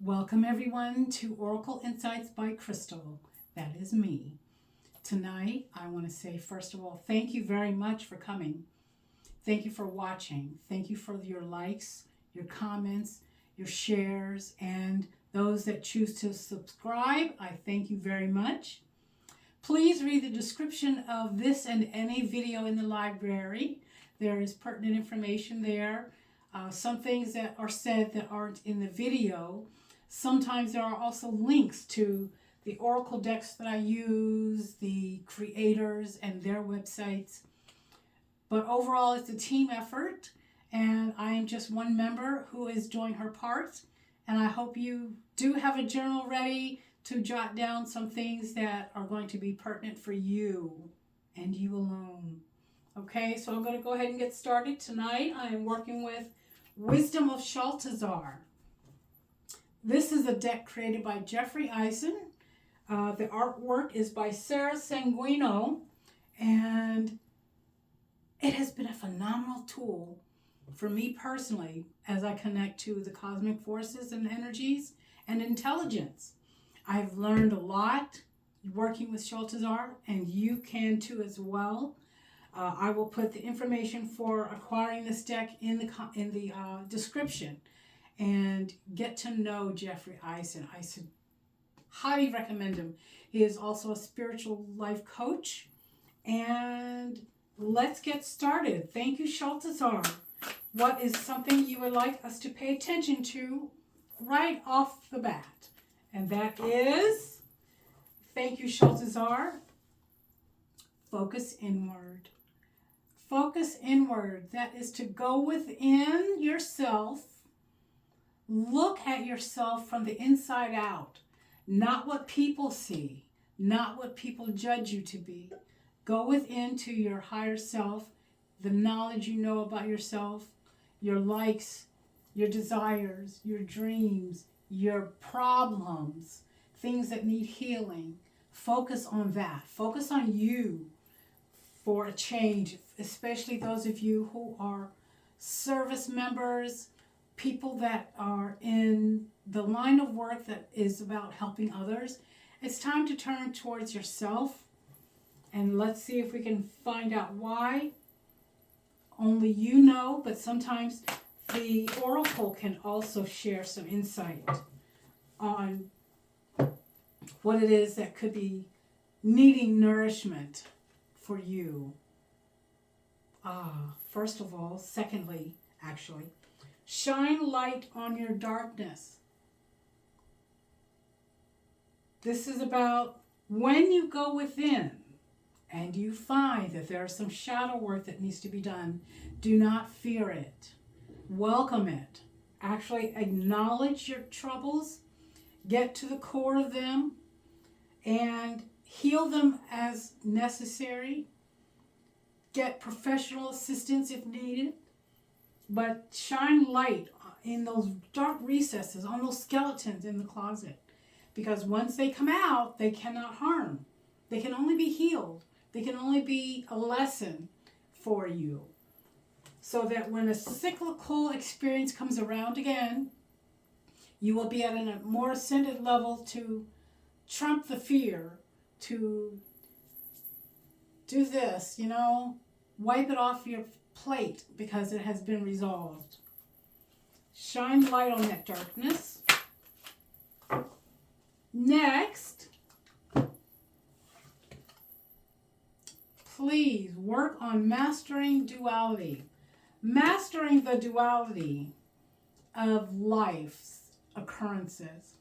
Welcome everyone to Oracle Insights by Crystal. That is me. Tonight, I want to say, first of all, thank you very much for coming. Thank you for watching. Thank you for your likes, your comments, your shares, and those that choose to subscribe. I thank you very much. Please read the description of this and any video in the library. There is pertinent information there. Some things that are said that aren't in the video. Sometimes there are also links to the Oracle decks that I use, the creators and their websites. But overall, it's a team effort, and I am just one member who is doing her part. And I hope you do have a journal ready to jot down some things that are going to be pertinent for you and you alone. Okay, so I'm going to go ahead and get started. Tonight, I am working with Wisdom of Shaltazar. This is a deck created by Jeffrey Eisen. The artwork is by Sarah Sanguino, and it has been a phenomenal tool for me personally as I connect to the cosmic forces and energies and intelligence. I've learned a lot working with Shaltazar, and you can too as well. I will put the information for acquiring this deck in the description. And get to know Jeffrey Eisen. I highly recommend him. He is also a spiritual life coach. And let's get started. Thank you, Shaltazar. What is something you would like us to pay attention to right off the bat? And that is, thank you, Shaltazar, focus inward. Focus inward. That is to go within yourself. Look at yourself from the inside out, not what people see, not what people judge you to be. Go within to your higher self, the knowledge you know about yourself, your likes, your desires, your dreams, your problems, things that need healing. Focus on that. Focus on you for a change, especially those of you who are service members, people that are in the line of work that is about helping others. It's time to turn towards yourself, and let's see if we can find out why. Only you know, but sometimes the Oracle can also share some insight on what it is that could be needing nourishment for you. First of all, secondly, actually, shine light on your darkness. This is about when you go within and you find that there is some shadow work that needs to be done, do not fear it. Welcome it. Actually acknowledge your troubles, get to the core of them, and heal them as necessary. Get professional assistance if needed. But shine light in those dark recesses, on those skeletons in the closet. Because once they come out, they cannot harm. They can only be healed. They can only be a lesson for you. So that when a cyclical experience comes around again, you will be at a more ascended level to trump the fear, to do this, wipe it off your plate because it has been resolved. Shine light on that darkness. Next, please work on mastering duality. Mastering the duality of life's occurrences.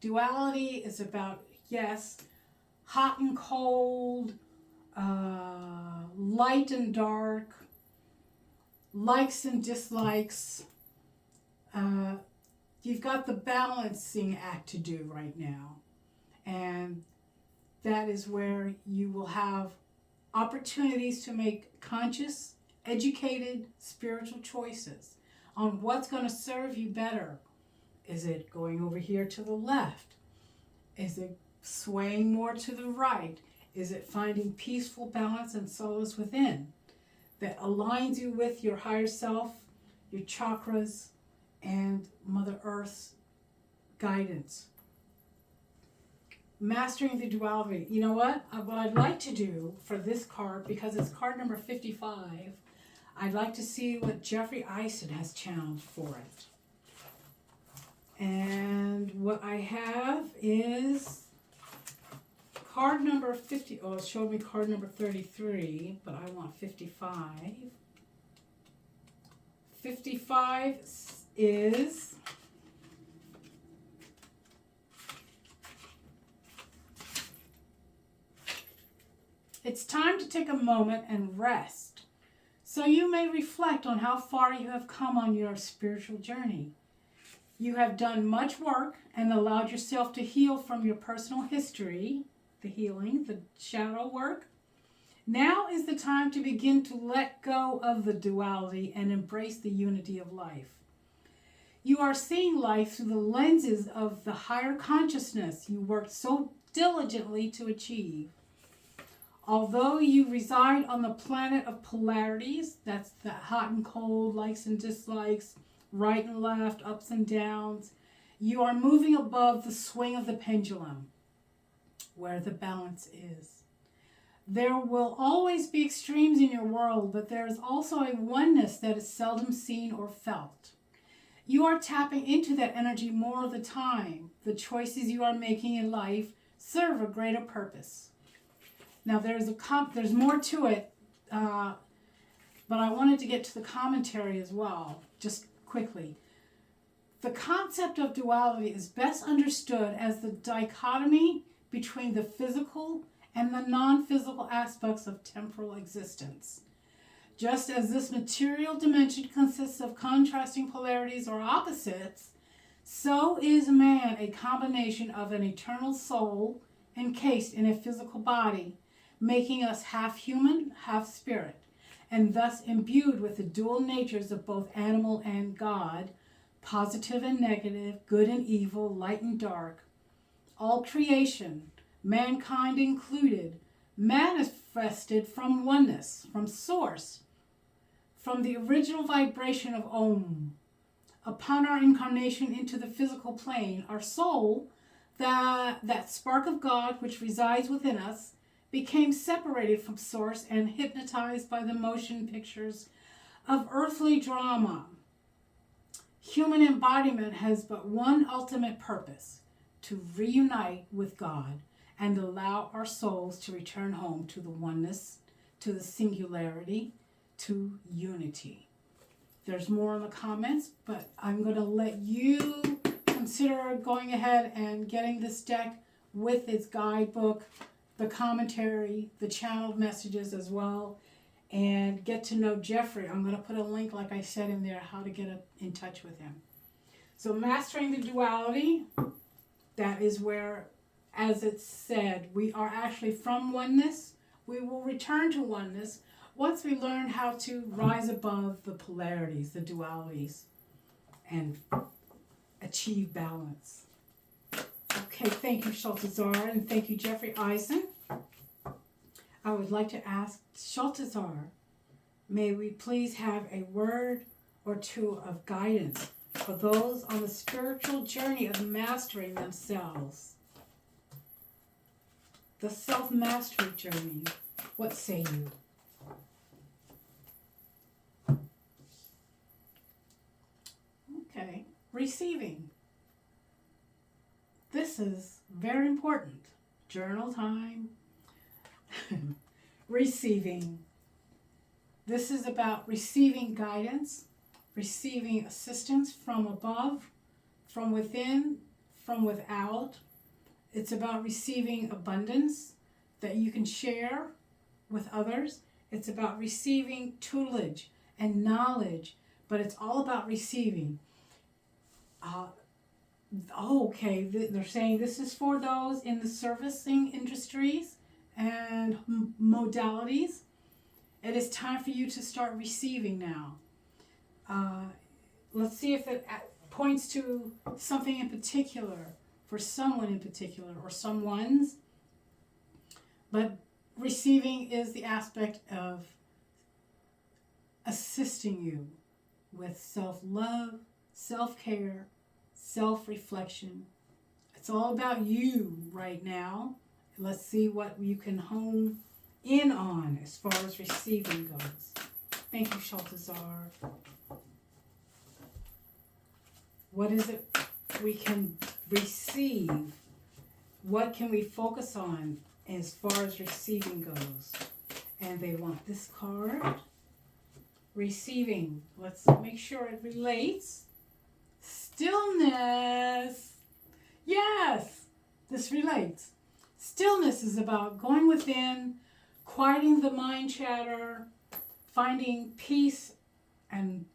Duality is about, yes, hot and cold, light and dark, likes and dislikes. You've got the balancing act to do right now. And that is where you will have opportunities to make conscious, educated, spiritual choices on what's going to serve you better. Is it going over here to the left? Is it swaying more to the right? Is it finding peaceful balance and solace within that aligns you with your higher self, your chakras, and Mother Earth's guidance. Mastering the duality. You know what? What I'd like to do for this card, because it's card number 55, I'd like to see what Jeffrey Eisen has channeled for it. And what I have is card number 50. Oh, it showed me card number 33, but I want 55. 55 is it's time to take a moment and rest, so you may reflect on how far you have come on your spiritual journey. You have done much work and allowed yourself to heal from your personal history, the healing, the shadow work. Now is the time to begin to let go of the duality and embrace the unity of life. You are seeing life through the lenses of the higher consciousness you worked so diligently to achieve. Although you reside on the planet of polarities, that's the hot and cold, likes and dislikes, right and left, ups and downs, you are moving above the swing of the pendulum, where the balance is. There will always be extremes in your world, but there is also a oneness that is seldom seen or felt. You are tapping into that energy more of the time. The choices you are making in life serve a greater purpose. Now there's more to it, but I wanted to get to the commentary as well, just quickly. The concept of duality is best understood as the dichotomy between the physical and the non-physical aspects of temporal existence. Just as this material dimension consists of contrasting polarities or opposites, so is man a combination of an eternal soul encased in a physical body, making us half human, half spirit, and thus imbued with the dual natures of both animal and God, positive and negative, good and evil, light and dark. All creation, mankind included, manifested from oneness, from source, from the original vibration of Om. Upon our incarnation into the physical plane, our soul, that spark of God which resides within us, became separated from source and hypnotized by the motion pictures of earthly drama. Human embodiment has but one ultimate purpose: to reunite with God and allow our souls to return home to the oneness, to the singularity, to unity. There's more in the comments, but I'm going to let you consider going ahead and getting this deck with its guidebook, the commentary, the channeled messages as well, and get to know Jeffrey. I'm going to put a link, like I said, in there, how to get in touch with him. So mastering the duality, that is where, as it's said, we are actually from oneness. We will return to oneness once we learn how to rise above the polarities, the dualities, and achieve balance. Okay, thank you, Shaltazar, and thank you, Jeffrey Eisen. I would like to ask Shaltazar, may we please have a word or two of guidance for those on the spiritual journey of mastering themselves. The self-mastery journey. What say you? Okay, receiving. This is very important. Journal time. Receiving. This is about receiving guidance, receiving assistance from above, from within, from without. It's about receiving abundance that you can share with others. It's about receiving tutelage and knowledge, but it's all about receiving. Okay, they're saying this is for those in the servicing industries and modalities. It is time for you to start receiving now. Let's see if it points to something in particular, for someone in particular, or someone's. But receiving is the aspect of assisting you with self-love, self-care, self-reflection. It's all about you right now. Let's see what you can hone in on as far as receiving goes. Thank you, Shaltazar. What is it we can receive? What can we focus on as far as receiving goes? And they want this card. Receiving. Let's make sure it relates. Stillness. Yes, this relates. Stillness is about going within, quieting the mind chatter, finding peace and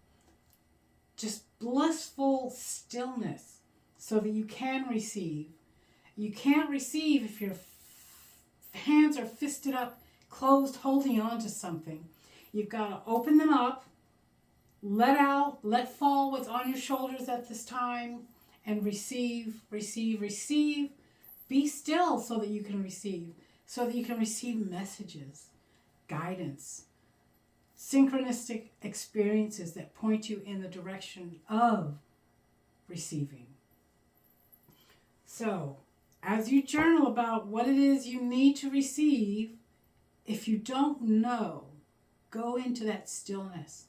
just blissful stillness so that you can receive. You can't receive if your hands are fisted up, closed, holding on to something. You've got to open them up, let out, let fall what's on your shoulders at this time, and receive, receive, receive. Be still so that you can receive, so that you can receive messages, guidance, synchronistic experiences that point you in the direction of receiving. So, as you journal about what it is you need to receive, if you don't know, go into that stillness.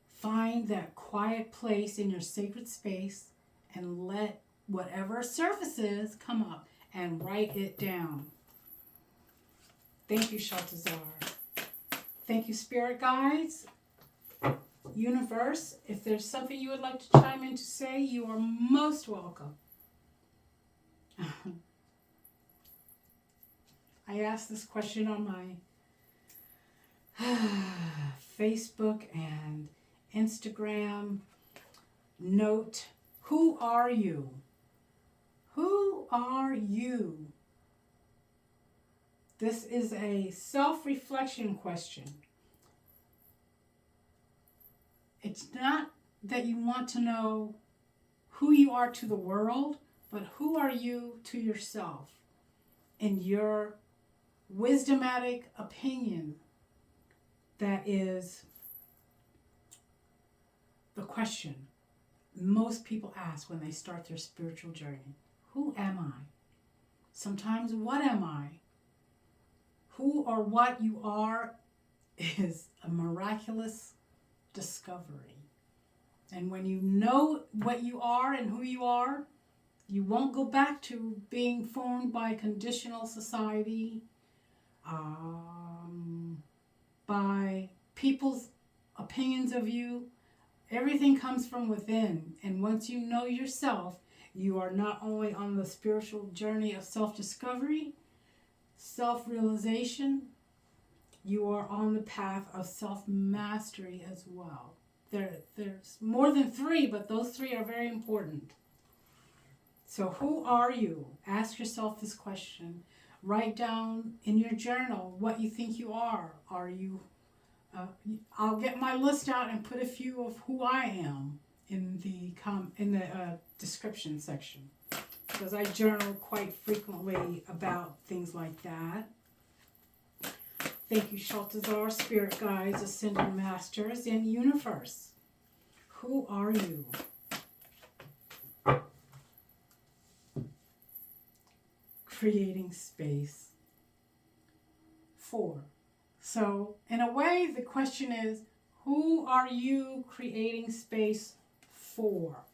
Find that quiet place in your sacred space and let whatever surfaces come up and write it down. Thank you, Shaltazar. Thank you, Spirit Guides. Universe, if there's something you would like to chime in to say, you are most welcome. I asked this question on my Facebook and Instagram. Note, who are you? Who are you? This is a self-reflection question. It's not that you want to know who you are to the world, but who are you to yourself in your wisdomatic opinion. That is the question most people ask when they start their spiritual journey. Who am I? Sometimes, what am I? Who or what you are is a miraculous discovery. And when you know what you are and who you are, you won't go back to being formed by conditional society, by people's opinions of you. Everything comes from within. And once you know yourself, you are not only on the spiritual journey of self-discovery, self-realization, you are on the path of self-mastery as well. There's more than three, but those three are very important. So who are you? Ask yourself this question. Write down in your journal what you think you are. Are you, I'll get my list out and put a few of who I am in the description section, because I journal quite frequently about things like that. Thank you, Shaltazar, Spirit Guides, Ascended Masters, and Universe. Who are you? Creating space. 4. So, in a way, the question is, who are you creating space for?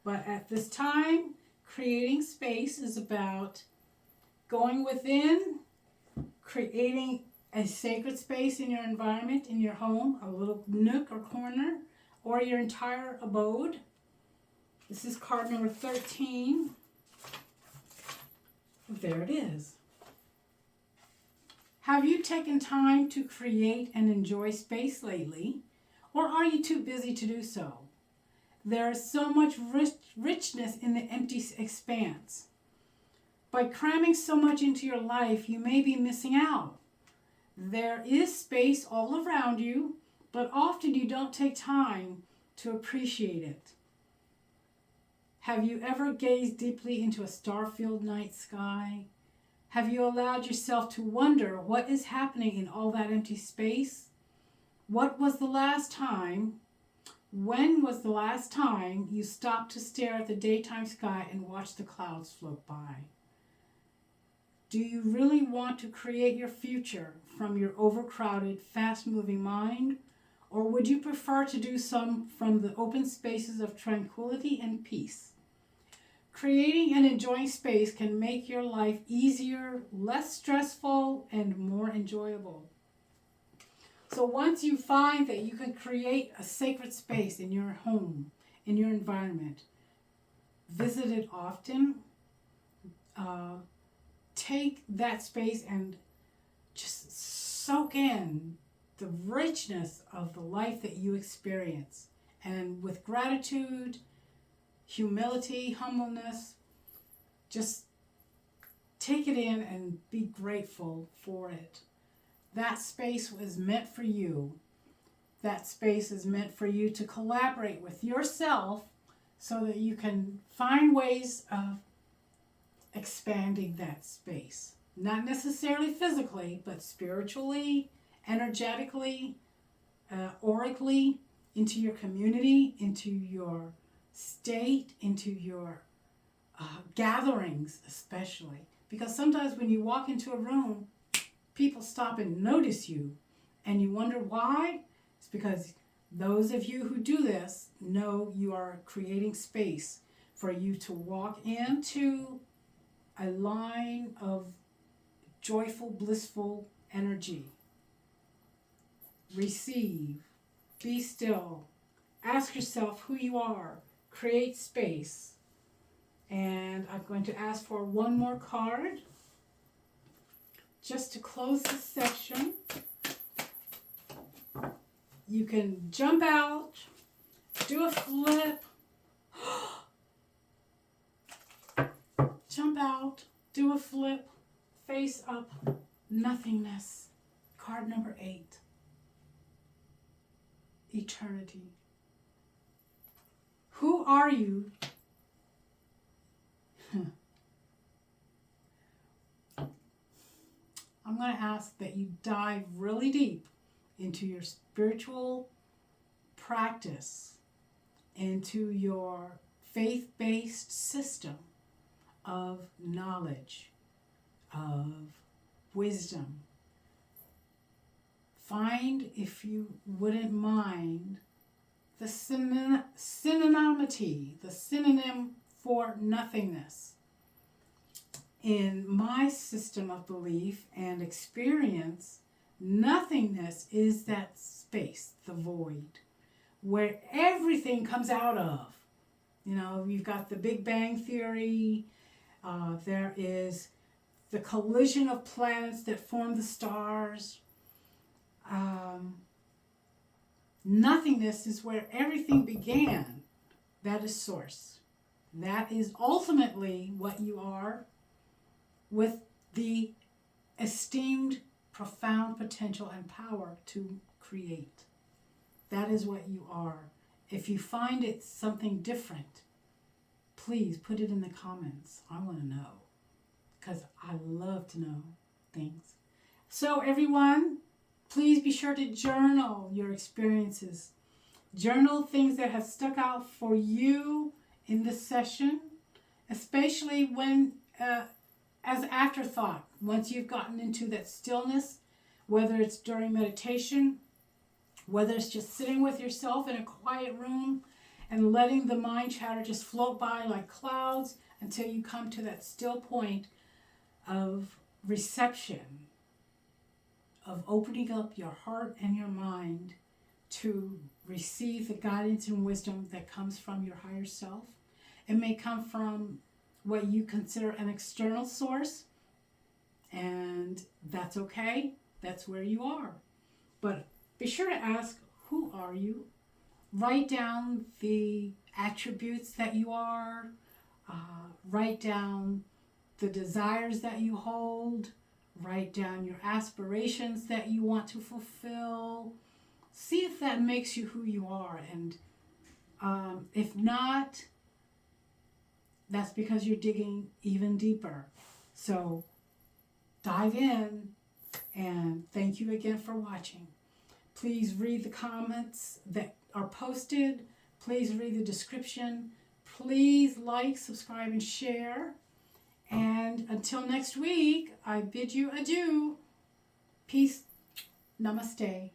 But at this time, creating space is about going within, creating a sacred space in your environment, in your home, a little nook or corner, or your entire abode. This is card number 13. There it is. Have you taken time to create and enjoy space lately, or are you too busy to do so? There is so much richness in the empty expanse. By cramming so much into your life, you may be missing out. There is space all around you, but often you don't take time to appreciate it. Have you ever gazed deeply into a star-filled night sky? Have you allowed yourself to wonder what is happening in all that empty space? What was the last time When was the last time you stopped to stare at the daytime sky and watch the clouds float by? Do you really want to create your future from your overcrowded, fast-moving mind? Or would you prefer to do some from the open spaces of tranquility and peace? Creating and enjoying space can make your life easier, less stressful, and more enjoyable. So once you find that you can create a sacred space in your home, in your environment, visit it often, take that space and just soak in the richness of the life that you experience. And with gratitude, humility, humbleness, just take it in and be grateful for it. That space was meant for you. That space is meant for you to collaborate with yourself so that you can find ways of expanding that space. Not necessarily physically, but spiritually, energetically, aurically, into your community, into your state, into your gatherings especially. Because sometimes when you walk into a room, people stop and notice you, and you wonder why. It's because those of you who do this know you are creating space for you to walk into a line of joyful, blissful energy. Receive, be still, ask yourself who you are, create space. And I'm going to ask for one more card just to close this section. You can jump out, do a flip, jump out, do a flip, face up, nothingness. Card number 8, eternity. Who are you? I'm going to ask that you dive really deep into your spiritual practice, into your faith-based system of knowledge, of wisdom. Find, if you wouldn't mind, the synonymity, the synonym for nothingness. In my system of belief and experience, nothingness is that space, the void, where everything comes out of. You know, you've got the Big Bang Theory, there is the collision of planets that form the stars. Nothingness is where everything began. That is source. That is ultimately what you are, with the esteemed, profound potential and power to create. That is what you are. If you find it something different, please put it in the comments. I want to know, because I love to know things. So everyone, please be sure to journal your experiences. Journal things that have stuck out for you in this session, especially when as afterthought, once you've gotten into that stillness, whether it's during meditation, whether it's just sitting with yourself in a quiet room and letting the mind chatter just float by like clouds until you come to that still point of reception, of opening up your heart and your mind to receive the guidance and wisdom that comes from your higher self. It may come from what you consider an external source, and that's okay. That's where you are. But be sure to ask, who are you? Write down the attributes that you are. Write down the desires that you hold. Write down your aspirations that you want to fulfill. See if that makes you who you are. And if not, that's because you're digging even deeper. So dive in, and thank you again for watching. Please read the comments that are posted. Please read the description. Please like, subscribe, and share. And until next week, I bid you adieu. Peace. Namaste.